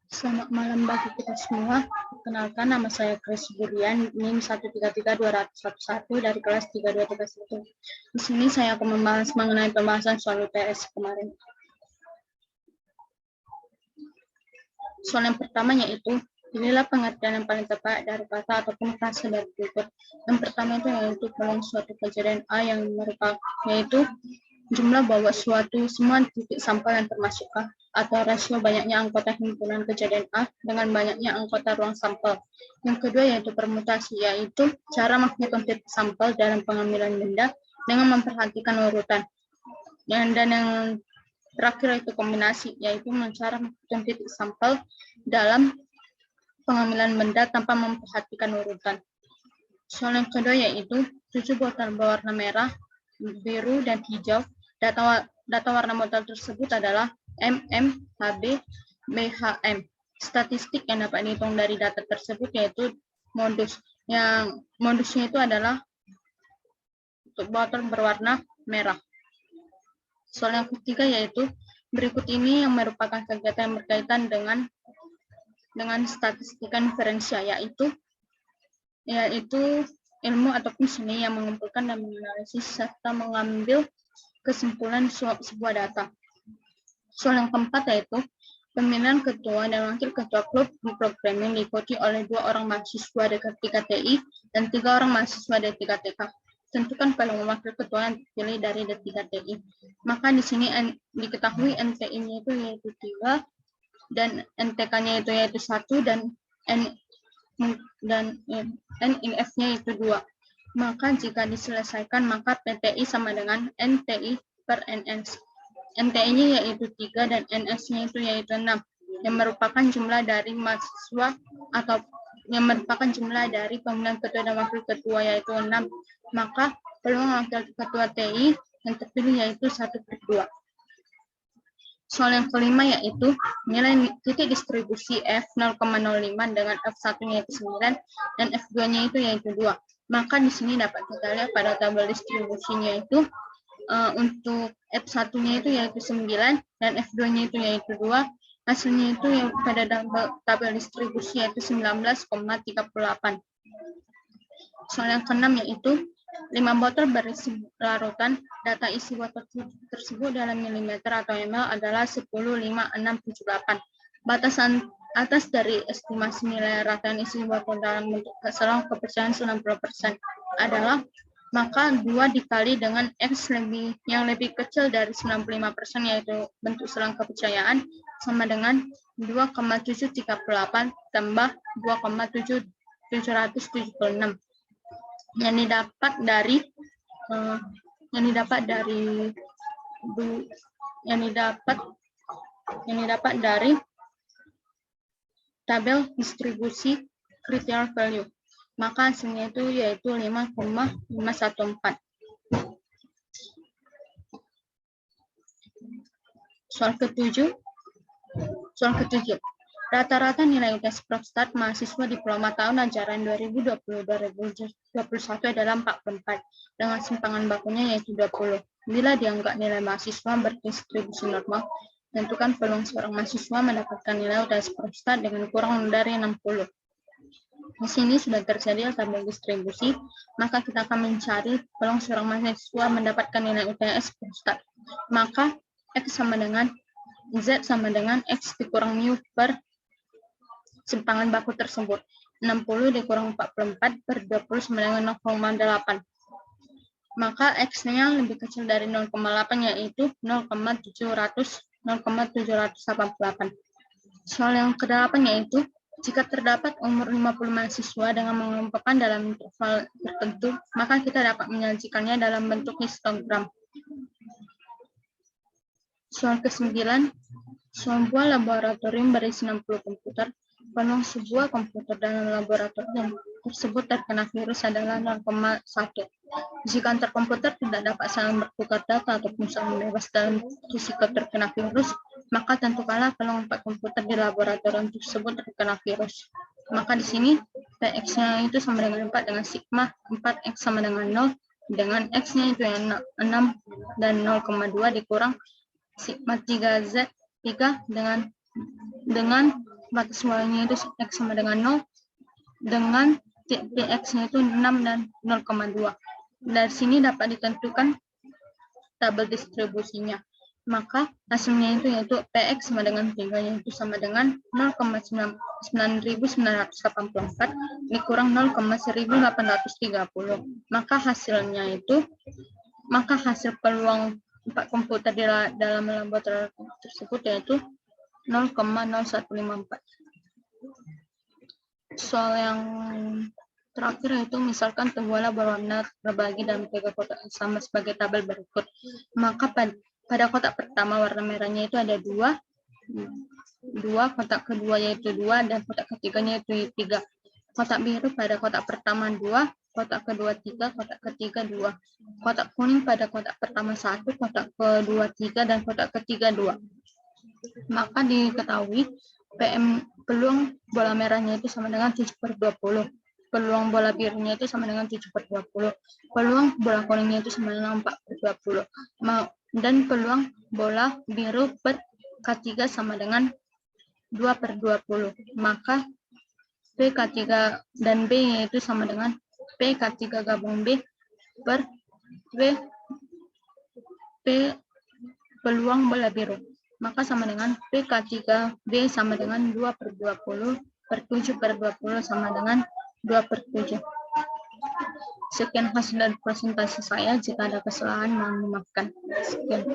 Selamat malam bagi kita semua. Perkenalkan, nama saya Chris Burian, NIM 1332211 dari kelas 3231. Di sini saya akan membahas mengenai pembahasan soal UTS kemarin. Soal yang pertama yaitu, inilah pengertian yang paling tepat dari kata ataupun frase dari berikut. Yang pertama itu yaitu dalam suatu kejadian A yang merupakan yaitu jumlah bawa suatu semua titik sampel yang termasuk A, atau rasio banyaknya anggota himpunan kejadian A dengan banyaknya anggota ruang sampel. Yang kedua yaitu permutasi, yaitu cara menghitung titik sampel dalam pengambilan benda dengan memperhatikan urutan. Dan yang terakhir itu kombinasi, yaitu cara menghitung titik sampel dalam pengambilan benda tanpa memperhatikan urutan. Soal yang kedua yaitu 7 botol berwarna merah, biru, dan hijau. Data warna botol tersebut adalah MM, HB, BHM. Statistik yang dapat dihitung dari data tersebut yaitu modus. Yang modusnya itu adalah untuk botol berwarna merah. Soal yang ketiga yaitu berikut ini yang merupakan kegiatan yang berkaitan dengan statistika inferensial, yaitu ilmu ataupun seni yang mengumpulkan dan menganalisis serta mengambil kesimpulan sebuah data. Soal yang keempat yaitu pemilihan ketua dan wakil ketua klub programming diikuti oleh 2 orang mahasiswa dari 3 TI dan 3 orang mahasiswa dari 3 TK. Tentukan peluang wakil ketua yang terpilih dari 3 TI. Maka di sini diketahui NTI-nya itu yaitu 3 dan NTK-nya itu yaitu 1 dan NIF-nya itu 2. Maka jika diselesaikan maka PTI sama dengan NTI per NS. NTI-nya yaitu 3 dan NS-nya itu yaitu 6, yang merupakan jumlah dari mahasiswa atau yang merupakan jumlah dari pemilihan ketua dan wakil ketua yaitu 6. Maka peluang wakil ketua TI yang terpilih yaitu 1/2. Soal yang kelima yaitu nilai titik distribusi F 0,05 dengan F1-nya yaitu 9 dan F2-nya itu yaitu 2. Maka di sini dapat kita lihat pada tabel distribusinya itu untuk F1-nya itu yaitu 9 dan F2-nya itu yaitu 2. Hasilnya itu yang pada tabel distribusi yaitu 19,38. Soal yang keenam yaitu 5 botol berisi larutan. Data isi botol tersebut dalam milimeter atau ml adalah 10,5678. Batasan atas dari estimasi nilai ratan isi botol dalam bentuk selang kepercayaan 90% adalah maka 2 dikali dengan X yang lebih kecil dari 95% yaitu bentuk selang kepercayaan sama dengan 2,738 tambah 2,776 yang didapat dari tabel distribusi critical value. Maka hasilnya itu yaitu 5,514. Soal ketujuh. Rata-rata nilai UTS Profstat mahasiswa diploma tahun ajaran 2020-2021 adalah 44, dengan simpangan bakunya yaitu 20. Bila dianggap nilai mahasiswa berdistribusi normal, tentukan peluang seorang mahasiswa mendapatkan nilai UTS Profstat dengan kurang dari 60. Di sini sudah tersedia tabel distribusi, maka kita akan mencari peluang seorang mahasiswa mendapatkan nilai UTS Profstat. Maka X sama dengan Z sama dengan X dikurang mu per simpangan baku tersebut. 60 dikurang 44 per 20 sama dengan 0,8. Maka X-nya lebih kecil dari 0,8 yaitu 0,788. Soal yang ke-8 yaitu jika terdapat umur 50 mahasiswa dengan mengelompokkan dalam interval tertentu, maka kita dapat menyajikannya dalam bentuk histogram. Soal ke-9, sebuah laboratorium berisi 60 komputer. Peluang sebuah komputer dalam laboratorium tersebut terkena virus adalah 0,1. Jika antar komputer tidak dapat saling bertukar data ataupun saling bebas dalam risiko terkena virus, maka tentukanlah peluang 4 komputer di laboratorium tersebut terkena virus. Maka di sini Px-nya itu sama dengan 4 dengan sigma 4x sama dengan 0 dengan x-nya itu yang 6 dan 0,2 dikurang sigma 3z 3 dengan dengan batas Y-nya itu X sama dengan 0, dengan Px-nya itu 6 dan 0,2. Dari sini dapat ditentukan tabel distribusinya. Maka hasilnya itu yaitu Px sama dengan 3, yaitu sama dengan 0,9984 dikurang 0,1830. Maka hasil peluang 4 komputer di dalam laboratorium tersebut yaitu 0,0154. Soal yang terakhir yaitu misalkan bola berwarna terbagi dalam 3 kotak sama sebagai tabel berikut. Maka pada kotak pertama warna merahnya itu ada 2, kotak kedua yaitu 2, dan kotak ketiganya yaitu 3. Kotak biru pada kotak pertama 2, kotak kedua 3, kotak ketiga 2. Kotak kuning pada kotak pertama 1, kotak kedua 3, dan kotak ketiga 2. Maka diketahui peluang bola merahnya itu sama dengan 7/20. Peluang bola birunya itu sama dengan 7/20. Peluang bola kuningnya itu sama dengan 4/20. Dan peluang bola biru per K3 sama dengan 2/20. Maka P K3 dan B yaitu sama dengan P K3 gabung B per P peluang bola biru. Maka sama dengan P K3 B sama dengan 2/20 per 7/20 sama dengan 2/7. Sekian hasil dari presentasi saya. Jika ada kesalahan, mohon dimaafkan. Sekian.